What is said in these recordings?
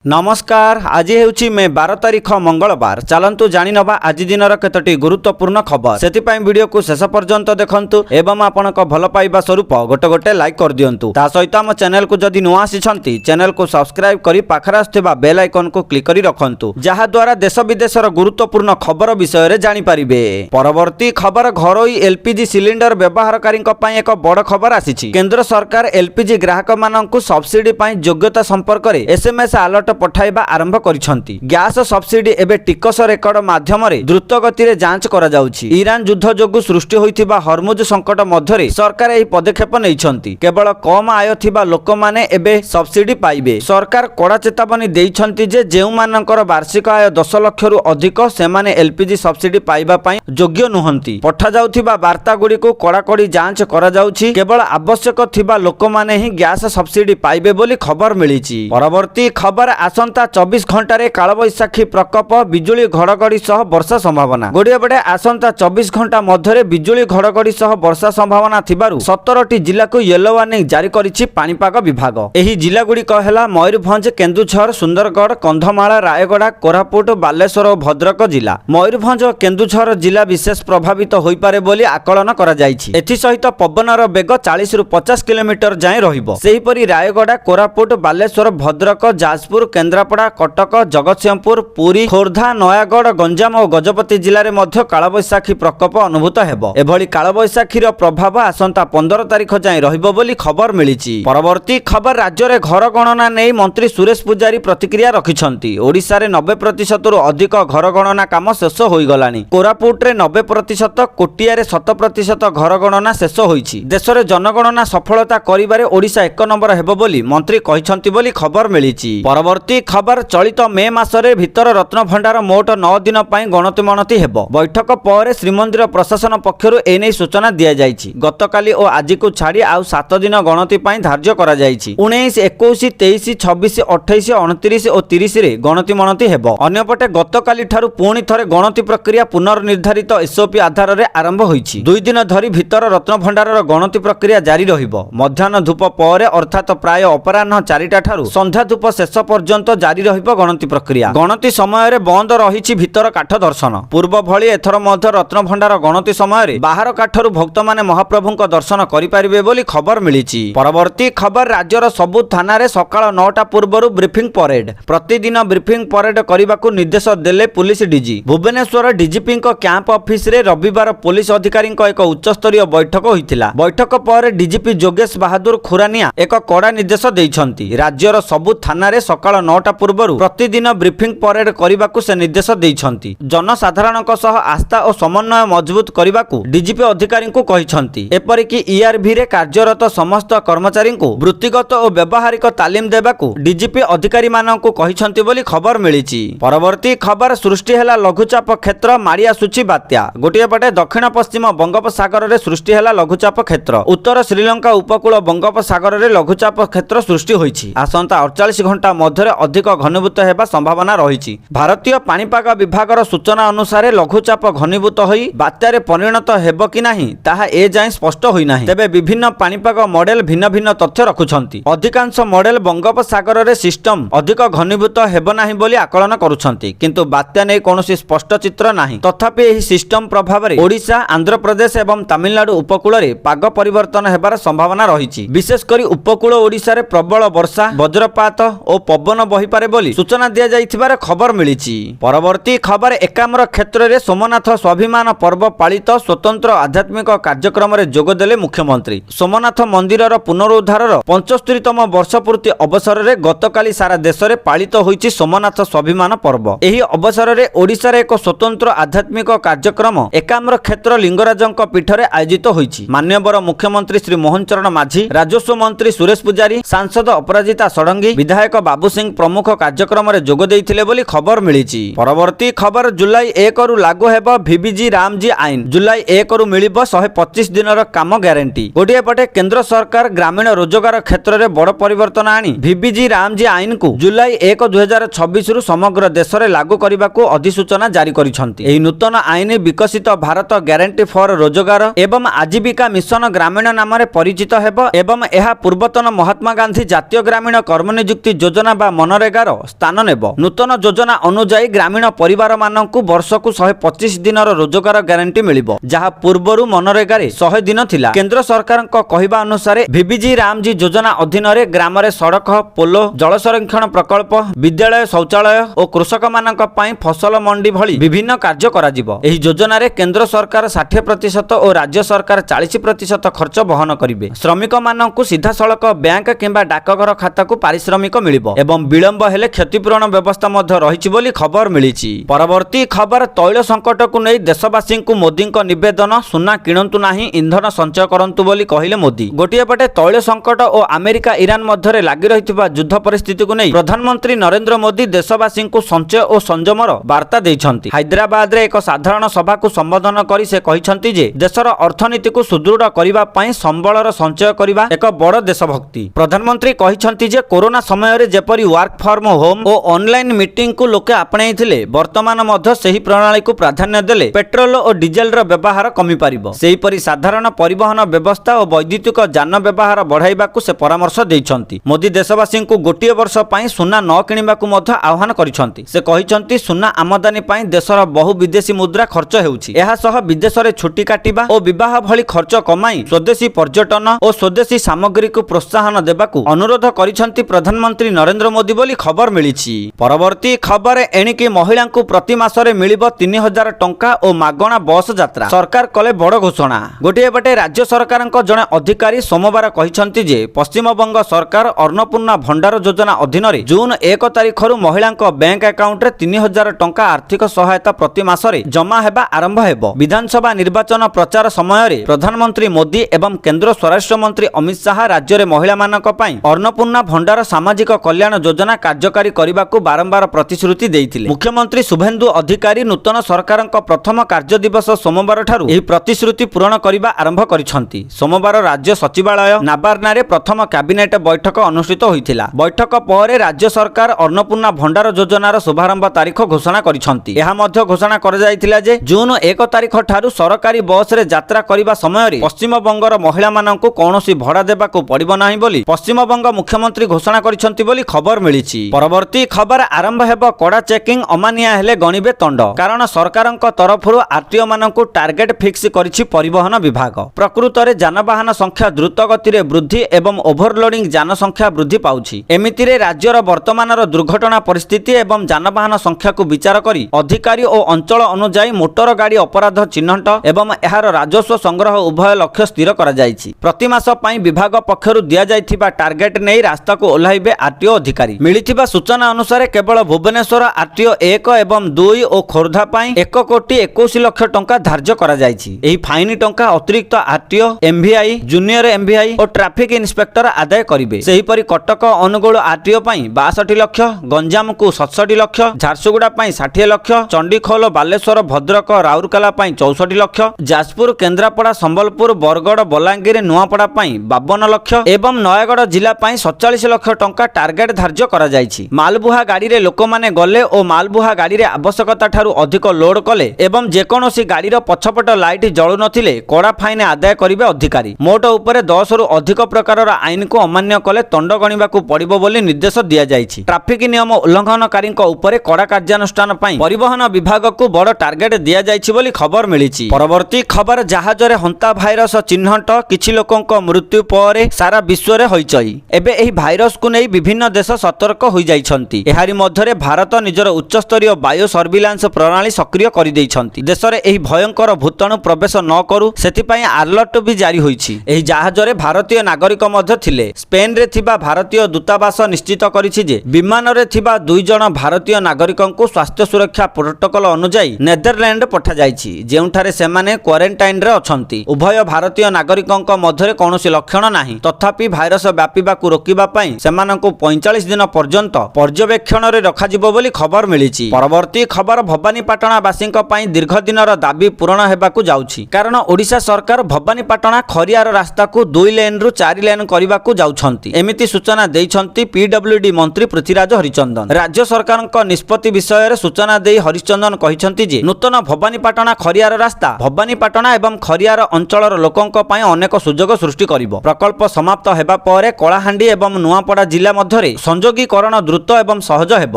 नमस्कार। आज हेउची मे 12 तारिख मंगलवार। चलंतु जानि नबा आज दिनर केतोटी गुरुत्वपूर्ण खबर। सेतिपाई वीडियो को शेष पर्यंत देखंतु एवं आपनक भल पाइबा स्वरूप गोटे गोटे लाइक कर दियंतु। ता सहित हम चैनल को जदि नुआ आसिछंती चैनल को सब्सक्राइब करी पाखरा आस्थिबा बेल आइकन को क्लिक करी रखंतु, जहा द्वारा देश विदेशर गुरुत्वपूर्ण खबर विषय रे जानि परिबे। परवर्ती खबर घरोई एलपीजी सिलिंडर व्यवहारकारी पई एक बड़ खबर आसिछि। केंद्र सरकार एलपीजी ग्राहक माननकु सब्सिडी पई योग्यता संपर्क रे एसएमएस अलर्ट पठाइबा आरंभ करिसंती। गैस सब्सिडी एबे टिकस रेकर्ड माध्यम रे द्रुत गति रे जांच करा जाउछि। ईरान युद्ध जोगु सृष्टि होइथिबा हरमुज संकट मध्यरे सरकार एही पदक्षेप नेइछंती। केवल कम आय थिबा लोक माने एबे सब्सिडी पाइबे। सरकार कड़ा चेतावनी देइछंती जे जेउ मानकर वार्षिक आय 10 लाख रु अधिक सेमाने एलपीजी सब्सिडी पाइबा पई योग्य नुहंती। पठा जाउथिबा वार्ता गुडी को कड़ाकड़ी जांच करा जाउछि। केवल आवश्यक थिबा लोक माने ही गैस सब्सिडी पाइबे बोली खबर मिलिछि। परवर्ती खबर आसंता 24 घंटा कालबैशाखी प्रकोप बिजुली घड़घड़ी सह वर्षा संभावना। गोड़िया बड़े आसंता 24 घंटा मध्य बिजुली घड़घड़ी सह वर्षा संभावना थिबारु 17टी जिला को येलो वार्निंग जारी करिछि पाणीपाग विभाग। एही जिला गुड़िक हेला मयूरभंज, केन्दुझर, सुंदरगढ़, कंधमाला, रायगड़ा, कोरापुट, बालेश्वर और भद्रक जिला। मयूरभंज और केन्दुझर जिला विशेष प्रभावित होई पारे बोली आकलन करा जाइछि। एथि सहित पवनर बेग 40 रु 50 किलोमीटर जाए रहिबो। सेहीपरि रायगड़ा, कोरापुट, बालेश्वर, भद्रक, जाजपुर, केन्द्रापड़ा, कटक, जगतसिंहपुर, पुरी, खोर्धा, नयागढ़, गंजाम और गजपति जिले में मध्य कालबैशाखी प्रकोप अनुभूत हेबो। एभली कालबैशाखीर प्रभाव आसंता 15 तारिख जाए रहिबो बोली खबर मिलिछि। परवर्ती खबर राज्य में घर गणना नहीं मंत्री सुरेश पुजारी प्रतिक्रिया रखिछंती। ओडिशा रे 90% रु अधिक घर गणना काम शेष होई गलानी। कोरापुट रे 90%, कोटिया रे 100% घर गणना शेष होईछि। देश रे जनगणना सफलता करिबारे ओडिशा 1 नंबर हेबो बोली मंत्री कहिछंती बोली खबर मिलिछि। परवर्ती खबर चलित मे मासरे भीतर रत्न भंडार मोट 9 दिन पई गणति मनति हेबो। बैठक पर श्रीमंदिर प्रशासन पक्षरु एनै सूचना दिया जाइछि। गतकाली और आज को छाड़ी आउ 7 दिन गणति पई धार्य करा जाइछि। 19, 21, 23, 26, 28, 29 और 30 रे गणति मनति हेबो। अन्यपटे गतकाली ठारु पुणी थरे गणति प्रक्रिया पुनर्निर्धारित एसओपी आधार रे आरंभ होइछि। 2 दिन धरी भीतर रत्न भंडारर गणति प्रक्रिया जारी रहिबो। मध्याह्न धूप पर अर्थात प्राय अपराह्न 4टा ठारु संध्या धूप शेष पर्यंत जारी रहिबो गणति प्रक्रिया। गणति समय रे बंद रहिछि भीतर काठ दर्शन। पूर्व भली एथर मध्य रत्न भंडार गणति समय रे बाहर काठरु भक्त माने महाप्रभुक दर्शन करि पारिबे बोली खबर मिलिछि। परवर्ती खबर राज्यर सबु थाना रे सकाळ 9टा पूर्वरु ब्रीफिंग परेड। प्रतिदिन ब्रीफिंग परेड करिबाकू निर्देश देले police DG. Bhubaneswar DGP camp office रे रविवार पुलिस अधिकारी एक उच्च स्तरीय बैठक होइथिला। बैठक पर डीजीपी जोगेश बहादुर खुरानिया एक कड़ा निर्देश दैछंती। राज्यर सबु थाना रे सकाळ 9टा पूर्वरु प्रतिदिन ब्रीफिंग परेड करिबाकू से निर्देश दैछंती। जनसाधारणक सह आस्था और समन्वय मजबूत करिबाकू डीजीपी अधिकारी को कहिछंती। एपरिकी ईआरवी रे कार्यरत समस्त कर्मचारी को वृत्तिगत और व्यावहारिक तालीम देबाकू डीजीपी अधिकारी माननकू कहिछंती बोली खबर मिलिछि। परवर्ती खबर सृष्टि हेला लघुचाप क्षेत्र माड़ी आसुछि बात्या। गोटिए पटे दक्षिण पश्चिम बंगोपसागर रे सृष्टि हेला लघुचाप क्षेत्र। उत्तर श्रीलंका उपकूल बंगोपसागर रे लघुचाप क्षेत्र सृष्टि होइछि। आसंता 48 घंटा मध्य अधिक घनीभूत हेबा संभावना रहिछि। भारतीय पाणीपाग विभागर सूचना अनुसार लघुचाप घनीभूत होई बात्यारे परिणत हेबो कि नाही ताहा ए जाय स्पष्ट होई नाही। तेबे विभिन्न पाणीपाग मॉडल भिन्न भिन्न तथ्य रखुछंती। अधिकांश मॉडल बंगोपसागर रे सिस्टम अधिक घनीभूत हेबो नाही बोली आकलन करूछंती, किंतु बात्या नै कोनोसी स्पष्ट चित्र नाही। तथापि एही सिस्टम प्रभाव रे ओडिशा, आंध्र प्रदेश एवं तमिलनाडु उपकूल रे पाग परिवर्तन हेबार संभावना रहिछि। विशेष करी उपकूल ओडिशा रे प्रबल वर्षा, वज्रपात और पवन बही पारे बोली सूचना दिया जाइथिबार खबर मिलिछि। परवर्ती खबर एकाम्र क्षेत्र रे सोमनाथ स्वाभिमान पर्व पालित स्वतंत्र आध्यात्मिक कार्यक्रम रे जोग देले मुख्यमंत्री। सोमनाथ मंदिरर पुनरुद्धारर 75तम वर्षपूर्ति अवसर रे गतकाली सारा देश रे पालित होइछि सोमनाथ स्वाभिमान पर्व। एही अवसर रे ओडिशा रे एक स्वतंत्र आध्यात्मिक कार्यक्रम एकाम्र क्षेत्र लिंगराजंक पीठ रे आयोजित होइछि। माननीय मुख्यमंत्री श्री मोहन चरण माझी, राजस्व मंत्री सुरेश पुजारी, सांसद अपराजिता षडंगी, विधायक बाबू सिंह प्रमुख कार्यक्रम रे जोग देइथिले बोली खबर मिलिछि। परवर्ती खबर जुलाई 1 रु लागू हेबो भिबिजी रामजी आईन। जुलाई 1 रु मिलिबो 125 दिनर काम ग्यारंटी। गोटिए पटे केंद्र सरकार ग्रामीण रोजगार क्षेत्र रे बड़ परिवर्तन आनी भिबिजी रामजी आईन को जुलाई 1, 2026 रु समग्र देश रे लागू करबाकू अधिसूचना जारी करिसंती। एही नूतन आईन विकसित भारत ग्यारंटी फॉर रोजगार एवं आजीविका मिशन ग्रामीण नाम रे परिचित हेबो एवं एहा पूर्वतन महात्मा गांधी जातीय ग्रामीण कर्मनियुक्ति योजना बा मनरेगार स्थान नेब। नूतन योजना अनुसार ग्रामीण परिवार मानकु वर्षकु 125 दिनर रोजगार ग्यारंटी मिलिबो, जहा पूर्वरु मनरेगा रे 100 दिन थिला। केंद्र सरकारक कहिबा अनुसार VBG रामजी योजना अधीन रे ग्राम रे सड़क, पोलो, जल संरक्षण प्रकल्प, विद्यालय, शौचालय और कृषक मानक पई फसल मंडी भली विभिन्न कार्य करा जिवो। एही योजना रे केंद्र सरकार 60% और राज्य सरकार 40% खर्च वहन करिवे। श्रमिक मानकु सीधा सड़क बैंक किंबा डाकघर खाता को पारिश्रमिक मिलिबो एवं विलंब हेले क्षतिपूरण व्यवस्था मध्य रहिछि बोली खबर मिलिछि। परवर्ती खबर तैल संकट को नै देशवासी को मोदी निवेदन, सुना किणंतु नाही, इंधन संचय करंतु बोली कहिले मोदी। गोटिए पटे तैल संकट और अमेरिका ईरान मध्य लागि रहिथिबा युद्ध परिस्थिति को नै प्रधानमंत्री नरेंद्र मोदी देशवासी को संचय और संयमर वार्ता दैछंती। हैदराबाद रे एक साधारण सभा को संबोधन करी से कहिछंती जे देशर अर्थनीति को सुदृढ़ करिबा पई संबलर संचय करिबा एक बड़ देशभक्ति। प्रधानमंत्री कहिछंती जे कोरोना समय रे जेपरि वर्क फ्रॉम होम और ऑनलाइन मीटिंग को लोके आपणैथिले, वर्तमान मध्य सेही प्रणाली को प्राधान्य देले पेट्रोल और डीजेल रो व्यवहार कमी पारिबो। सेही परि साधारण परिवहन व्यवस्था और वैद्युतिक यान व्यवहार बढ़ाइबा को से परामर्श दैछंती। मोदी देशवासी को गोटिए वर्ष पई सुना न किनिबा को मध्य आह्वान करिछंती। से कहिछंती सुना आमदानी पई देशर बहु विदेशी मुद्रा खर्च हेउछि। एहा सह विदेश रे छुट्टी काटिबा और विवाह भली खर्च कमाई स्वदेशी पर्यटन और स्वदेशी सामग्री को प्रोत्साहन देबाकू अनुरोध करिछंती प्रधानमंत्री नरेंद्र मोदी बोली खबर मिलिछि। परवर्ती खबर एणिकी महिला को प्रति मासरे मिलिबो 3000 टंका और मागणा बस यात्रा। सरकार कले बड़ घोषणा। गोटिए पटे राज्य सरकारक जणे अधिकारी सोमवार कहिछंती जे पश्चिमबंग सरकार अन्नपूर्णा भंडार योजना अधीन रे जून 1 तारिखरु महिलांक बैंक अकाउंट रे 3000 टंका आर्थिक सहायता प्रति मासरे जमा हेबा आरंभ हेबो। विधानसभा निर्वाचन प्रचार समय रे प्रधानमंत्री मोदी एवं केंद्र स्वराष्ट्र मंत्री अमित शाह राज्य रे महिला मानक पई अन्नपूर्णा भंडार सामाजिक कल्याण योजना कार्यकारी करबाकू बारंबार प्रतिश्रुति देइथिले। मुख्यमंत्री शुभेंदु अधिकारी नूतन सरकारक प्रथम कार्य दिवस सोमवार ठारू एही प्रतिश्रुति पूरण करबा आरंभ करिसंती। सोमवार राज्य सचिवालय नाबार्ना रे प्रथम कैबिनेट बैठक अनुष्ठित होइथिला। बैठक पर राज्य सरकार अन्नपूर्णा भंडार योजनार शुभारंभ तारीख घोषणा करिसंती। एहा मध्य घोषणा कर जाइथिला जे जून 1 तारिख ठारू सरकारी बस रे यात्रा करबा समय रे पश्चिमबंगर महिला माननकु कोनोसी भड़ा देबाकू पड़िबो नाही बोली पश्चिमबंग मुख्यमंत्री घोषणा करिसंती बोली खबर मिलिछि। परवर्ती खबर आरंभ हेबो कड़ा चेकिंग, अमानिया हेले गणिबे तंड। कारण सरकारक तरफरु आरटीओ माननकु टार्गेट फिक्स करिछि परिवहन विभाग। प्रकृत रे जानवाहन संख्या द्रुत गति रे वृद्धि एवं ओभरलोडिंग जान संख्या वृद्धि पाउछि। एमितिरे राज्यर वर्तमानर दुर्घटना परिस्थिति एवं जानवाहन संख्या को विचार करी अधिकारी और अंचल अनुसार मोटर गाड़ी अपराध चिन्हट एवं एहार राजस्व संग्रह उभय लक्ष्य स्थिर करा जाइछि। प्रति मास पई विभाग पक्षरु दिया जाइथिबा टार्गेट नै रास्ता को ओल्हाइबे आरटीओ अधिकारी। मिलिथिबा सूचना अनुसार केवल भुवनेश्वर आरटीओ 1 एवं 2 और खोर्धा पई 1 कोटी 21 लाख टंका धार्य करा जाइछि। एही फाइन टंका अतिरिक्त आरटीओ, एमवीआई, जूनियर एमवीआई और ट्रैफिक इंस्पेक्टर आदाय करिवे। सेही परि कटक अनुगुल आरटीओ पई 62 लाख, गंजाम को 67 लाख, झारसुगुड़ा पई 60 लाख, चंडीखोल, बालेश्वर, भद्रक, राउरकेला पई 64 लाख, जाजपुर, केन्द्रापड़ा, संबलपुर, बरगड़, बलांगीर, नुआपड़ा पई 52 लाख एवं नयगढ़ जिला पई 47 लाख टंका टार्गेट धार्य करा जाइछि। मालबुहा गाड़ी रे लोक माने गले और मालबुहा गाड़ी रे आवश्यकता ठारू अधिक लोड कले एवं जेकोनोसी गाड़ी रो पछपट लाइट जळु नथिले कड़ा फाइन आदाय करिवे अधिकारी। मोट उपरे 10 रु अधिक प्रकारर आईन को अमान्य कले तंड गणिबाकू पड़िबो बोली निर्देश दिया जाइछि। ट्रैफिक नियम उल्लंघनकारी उपरे कड़ा कार्यानुष्ठान पई परिवहन विभाग को बड़ टार्गेट दिया जाइछि बोली खबर मिलिछि। परवर्ती खबर जहाज रे हंता भाइरस चिन्हट, किछि लोकंक मृत्यु पर सारा विश्व रे होइचई। एबे एही भाइरस को नै विभिन्न देश सतर्क होई जाइछंती। एहारी मध्यरे भारत निजर उच्च स्तरीय बायो सर्विलांस प्रणाली सक्रिय करि दैछंती। देश रे एही भयंकर भूताणु प्रवेश न करू सेति पई अलर्ट भी जारी होइछि। एही जहाज रे भारतीय नागरिक मध्य थिले। स्पेन रे थिबा भारतीय दूतावास निश्चित करिछि जे विमान रे थिबा 2 जण भारतीय नागरिकंकु स्वास्थ्य सुरक्षा प्रोटोकॉल अनुसार नेदरलैंड पठा जाइछि, जेउठारे सेमाने क्वारंटाइन रे अछंती। उभय भारतीय नागरिकंक मध्यरे कोनोसी लक्षण नाही, तथापि भाइरस व्यापीबाकू रोकिबा पई सेमानंकु 45 दिन पर्यंत पर्यवेक्षण रे रखा जिवो बोली खबर मिलिछि। परवर्ती खबर भवानीपाटणा बासींक पई दीर्घ दिनर दाबी पूरण हेबाकू जाउछि। कारण ओडिशा सरकार भवानीपाटणा खरियार रास्ता को 2 लेन रु 4 लेन करबाकू जाउछंती। एमिति सूचना दैछंती पीडब्ल्यूडी मंत्री पृथ्वीराज हरिचंदन। राज्य सरकारक निष्पत्ति विषय रे सूचना देई हरिचंदन कहिसंती जे नूतन भवानीपाटणा खरियार रास्ता भवानीपाटणा एवं खरियार अंचलर लोकंक पई अनेक सुजोग सृष्टि करिवो। प्रकल्प समाप्त हेबा परे कलाहांडी एवं नुआपड़ा जिला मध्यरे ସଂଯୋଗୀକରଣ ଦ୍ରୁତ ଏବଂ ସହଜ ହେବ।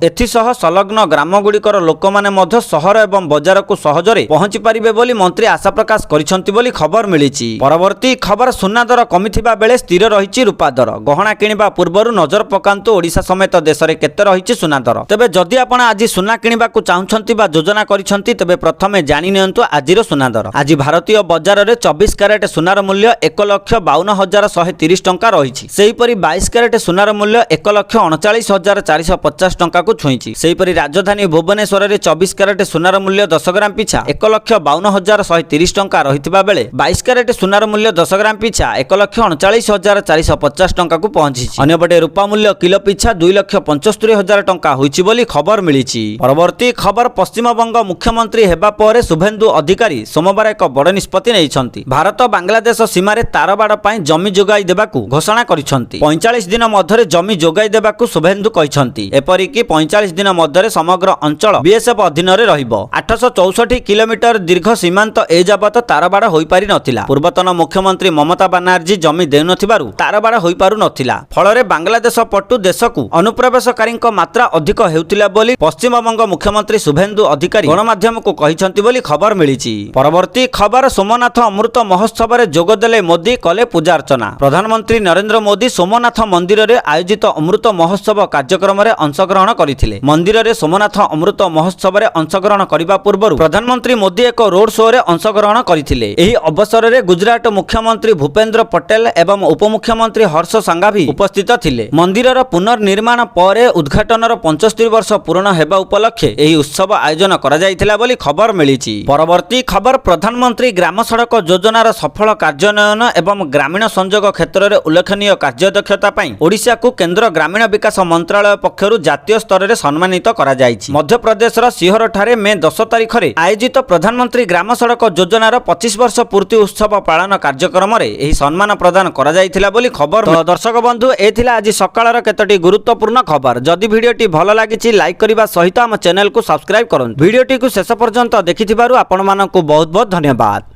ଏଥିସହ ସଂଲଗ୍ନ ଗ୍ରାମଗୁଡ଼ିକର ଲୋକମାନେ ମଧ୍ୟ ସହର ଏବଂ ବଜାରକୁ ସହଜରେ ପହଞ୍ଚି ପାରିବେ ବୋଲି ମନ୍ତ୍ରୀ ଆଶା ପ୍ରକାଶ କରିଛନ୍ତି ବୋଲି ଖବର ମିଳିଛି। ପରବର୍ତ୍ତୀ ଖବର, ସୁନା ଦର କମିଥିବା ବେଳେ ସ୍ଥିର ରହିଛି ରୂପା ଦର। ଗହଣା କିଣିବା ପୂର୍ବରୁ ନଜର ପକାନ୍ତୁ ଓଡ଼ିଶା ସମେତ ଦେଶରେ କେତେ ରହିଛି ସୁନା ଦର। ତେବେ ଯଦି ଆପଣ ଆଜି ସୁନା କିଣିବାକୁ ଚାହୁଁଛନ୍ତି ବା ଯୋଜନା କରିଛନ୍ତି, ତେବେ ପ୍ରଥମେ ଜାଣି ନିଅନ୍ତୁ ଆଜିର ସୁନା ଦର। ଆଜି ଭାରତୀୟ ବଜାରରେ 24 କ୍ୟାରେଟ ସୁନାର ମୂଲ୍ୟ 1,52,130 ଟଙ୍କା ରହିଛି। ସେହିପରି 22 କ୍ୟାରେଟ ସୁନାର ମୂଲ୍ୟ 1,39,450 ଟଙ୍କାକୁ ଛୁଇଁଛି। ସେହିପରି ରାଜଧାନୀ ଭୁବନେଶ୍ୱରରେ 24 କ୍ୟାରେଟ ସୁନାର ମୂଲ୍ୟ 10 ଗ୍ରାମ ପିଛା 1,52,130 ଟଙ୍କା ରହିଥିବା ବେଳେ 22 କ୍ୟାରେଟ ସୁନାର ମୂଲ୍ୟ 10 ଗ୍ରାମ ପିଛା 1,39,450 ଟଙ୍କାକୁ ପହଞ୍ଚିଛି। ଅନ୍ୟପଟେ ରୂପା ମୂଲ୍ୟ କିଲୋ ପିଛା 2,75,000 ଟଙ୍କା ହୋଇଛି ବୋଲି ଖବର ମିଳିଛି। ପରବର୍ତ୍ତୀ ଖବର, ପଶ୍ଚିମବଙ୍ଗ ମୁଖ୍ୟମନ୍ତ୍ରୀ ହେବା ପରେ ଶୁଭେନ୍ଦୁ ଅଧିକାରୀ ସୋମବାର ଏକ ବଡ଼ ନିଷ୍ପତ୍ତି ନେଇଛନ୍ତି। ଭାରତ ବାଂଲାଦେଶ ସୀମାରେ ତାରବାଡ଼ ପାଇଁ ଜମି ଯୋଗାଇ ଦେବାକୁ ଘୋଷଣା କରିଛନ୍ତି। 45 ଦିନ ମଧ୍ୟରେ ଜମି ଯୋଗାଇ ଦେବାକୁ ଶୁଭେନ୍ଦୁ କହିଛନ୍ତି। ଏପରିକି 45 ଦିନ ମଧ୍ୟରେ ସମଗ୍ର ଅଞ୍ଚଳ ବିଏସ୍ଏଫ୍ ଅଧୀନରେ ରହିବ। 864 କିଲୋମିଟର ଦୀର୍ଘ ସୀମାନ୍ତ ଏଯାବତ ତାରବାଡ଼ ହୋଇପାରି ନଥିଲା। ପୂର୍ବତନ ମୁଖ୍ୟମନ୍ତ୍ରୀ ମମତା ବାନାର୍ଜୀ ଜମି ଦେଉନଥିବାରୁ ତାରବାଡ଼ ହୋଇପାରୁ ନଥିଲା। ଫଳରେ ବାଂଲାଦେଶ ପଟୁ ଦେଶକୁ ଅନୁପ୍ରବେଶକାରୀଙ୍କ ମାତ୍ରା ଅଧିକ ହେଉଥିଲା ବୋଲି ପଶ୍ଚିମବଙ୍ଗ ମୁଖ୍ୟମନ୍ତ୍ରୀ ଶୁଭେନ୍ଦୁ ଅଧିକାରୀ ଗଣମାଧ୍ୟମକୁ କହିଛନ୍ତି ବୋଲି ଖବର ମିଳିଛି। ପରବର୍ତ୍ତୀ ଖବର, ସୋମନାଥ ଅମୃତ ମହୋତ୍ସବରେ ଯୋଗଦେଲେ ମୋଦି, କଲେ ପୂଜାର୍ଚ୍ଚନା। ପ୍ରଧାନମନ୍ତ୍ରୀ ନରେନ୍ଦ୍ର ମୋଦି ସୋମନାଥ ମନ୍ଦିରରେ ଆୟୋଜିତ ଅମୃତ ମହୋତ୍ସବ କାର୍ଯ୍ୟକ୍ରମରେ ଅଂଶଗ୍ରହଣ କରିଥିଲେ। ମନ୍ଦିରରେ ସୋମନାଥ ଅମୃତ ମହୋତ୍ସବରେ ଅଂଶଗ୍ରହଣ କରିବା ପୂର୍ବରୁ ପ୍ରଧାନମନ୍ତ୍ରୀ ମୋଦି ଏକ ରୋଡ୍ ଶୋରେ ଅଂଶଗ୍ରହଣ କରିଥିଲେ। ଏହି ଅବସରରେ ଗୁଜରାଟ ମୁଖ୍ୟମନ୍ତ୍ରୀ ଭୂପେନ୍ଦ୍ର ପଟେଲ ଏବଂ ଉପମୁଖ୍ୟମନ୍ତ୍ରୀ ହର୍ଷ ସାଙ୍ଗାଭି ଉପସ୍ଥିତ ଥିଲେ। ମନ୍ଦିରର ପୁନର୍ନିର୍ମାଣ ପରେ ଉଦ୍ଘାଟନର 75 ବର୍ଷ ପୂରଣ ହେବା ଉପଲକ୍ଷେ ଏହି ଉତ୍ସବ ଆୟୋଜନ କରାଯାଇଥିଲା ବୋଲି ଖବର ମିଳିଛି। ପରବର୍ତ୍ତୀ ଖବର, ପ୍ରଧାନମନ୍ତ୍ରୀ ଗ୍ରାମ ସଡ଼କ ଯୋଜନାର ସଫଳ କାର୍ଯ୍ୟାନ୍ୱୟନ ଏବଂ ଗ୍ରାମୀଣ ସଂଯୋଗ କ୍ଷେତ୍ରରେ ଉଲ୍ଲେଖନୀୟ କାର୍ଯ୍ୟଦକ୍ଷତା ପାଇଁ ଓଡ଼ିଶାକୁ କେନ୍ଦ୍ର ଗ୍ରାମୀଣ ବିକାଶ ମନ୍ତ୍ରାଳୟ ପକ୍ଷରୁ ଜାତୀୟ ସ୍ତରରେ ସମ୍ମାନିତ କରାଯାଇଛି। ମଧ୍ୟପ୍ରଦେଶର ସିହୋରଠାରେ ମେ 10 ତାରିଖରେ ଆୟୋଜିତ ପ୍ରଧାନମନ୍ତ୍ରୀ ଗ୍ରାମ ସଡ଼କ ଯୋଜନାର 25 ବର୍ଷ ପୂର୍ତ୍ତି ଉତ୍ସବ ପାଳନ କାର୍ଯ୍ୟକ୍ରମରେ ଏହି ସମ୍ମାନ ପ୍ରଦାନ କରାଯାଇଥିଲା ବୋଲି ଖବର। ଦର୍ଶକ ବନ୍ଧୁ, ଏ ଥିଲା ଆଜି ସକାଳର କେତୋଟି ଗୁରୁତ୍ୱପୂର୍ଣ୍ଣ ଖବର। ଯଦି ଭିଡ଼ିଓଟି ଭଲ ଲାଗିଛି, ଲାଇକ୍ କରିବା ସହିତ ଆମ ଚ୍ୟାନେଲକୁ ସବସ୍କ୍ରାଇବ୍ କରନ୍ତୁ। ଭିଡ଼ିଓଟିକୁ ଶେଷ ପର୍ଯ୍ୟନ୍ତ ଦେଖିଥିବାରୁ ଆପଣମାନଙ୍କୁ ବହୁତ ବହୁତ ଧନ୍ୟବାଦ।